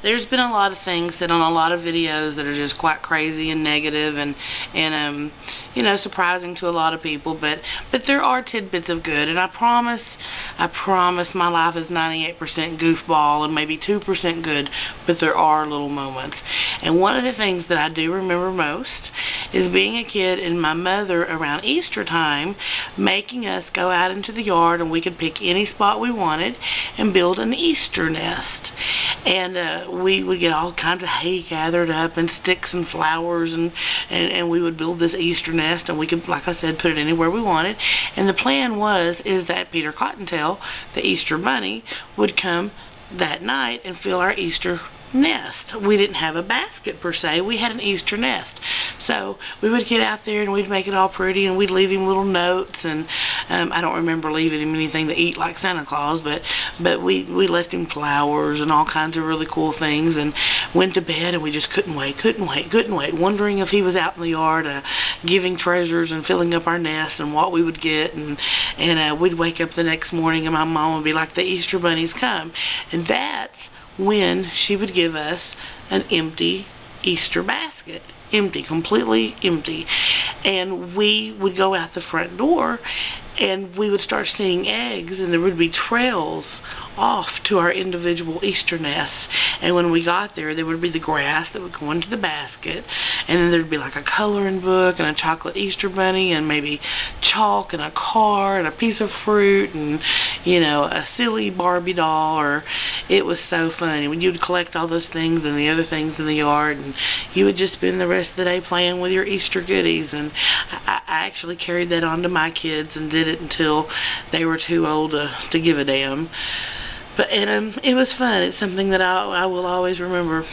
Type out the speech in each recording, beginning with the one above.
there's been a lot of things said on a lot of videos that are just quite crazy and negative and you know, surprising to a lot of people, but there are tidbits of good, and I promise my life is 98% goofball and maybe 2% good, but there are little moments. And one of the things that I do remember most is being a kid and my mother around Easter time making us go out into the yard, and we could pick any spot we wanted and build an Easter nest. And we would get all kinds of hay gathered up and sticks and flowers, and we would build this Easter nest, and we could, like I said, put it anywhere we wanted. And the plan is that Peter Cottontail, the Easter bunny, would come that night and fill our Easter nest. We didn't have a basket per se, we had an Easter nest. So we would get out there and we'd make it all pretty, and we'd leave him little notes, and I don't remember leaving him anything to eat like Santa Claus, but we left him flowers and all kinds of really cool things, and went to bed, and we just couldn't wait, wondering if he was out in the yard giving treasures and filling up our nest and what we would get, and we'd wake up the next morning and my mom would be like, the Easter bunny's come. And that's when she would give us an empty Easter basket. Empty, completely empty. And we would go out the front door and we would start seeing eggs, and there would be trails off to our individual Easter nests. And when we got there would be the grass that would go into the basket, and then there'd be like a coloring book and a chocolate Easter bunny and maybe chalk and a car and a piece of fruit and, you know, a silly Barbie doll. Or it was so funny when you'd collect all those things and the other things in the yard, and you would just spend the rest of the day playing with your Easter goodies. And I actually carried that on to my kids and did it until they were too old to give a damn. But it was fun. It's something that I will always remember.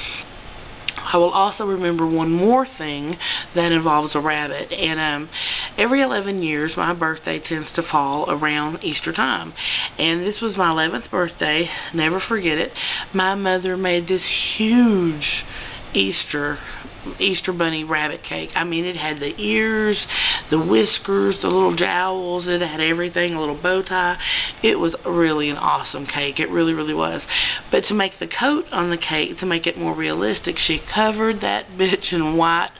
I will also remember one more thing that involves a rabbit. And every 11 years, my birthday tends to fall around Easter time. And this was my 11th birthday. Never forget it. My mother made this huge Easter bunny rabbit cake. I mean, it had the ears, the whiskers, the little jowls, it had everything, a little bow tie. It was really an awesome cake. It really, really was. But to make the coat on the cake, to make it more realistic, she covered that bitch in white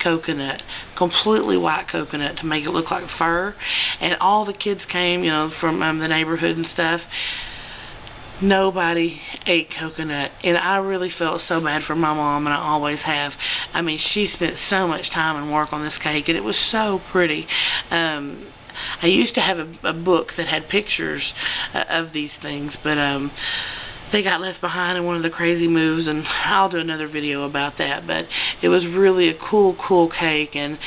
coconut, completely white coconut, to make it look like fur. And all the kids came, you know, from the neighborhood and stuff. Nobody ate coconut, and I really felt so bad for my mom, and I always have. I mean, she spent so much time and work on this cake, and it was so pretty. I used to have a book that had pictures of these things, but they got left behind in one of the crazy moves, and I'll do another video about that. But it was really a cool cake, and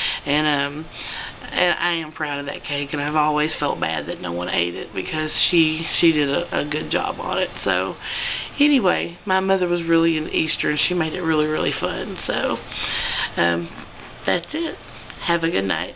I am proud of that cake, and I've always felt bad that no one ate it, because she did a good job on it. So anyway, my mother was really into Easter, and she made it really, really fun. So that's it. Have a good night.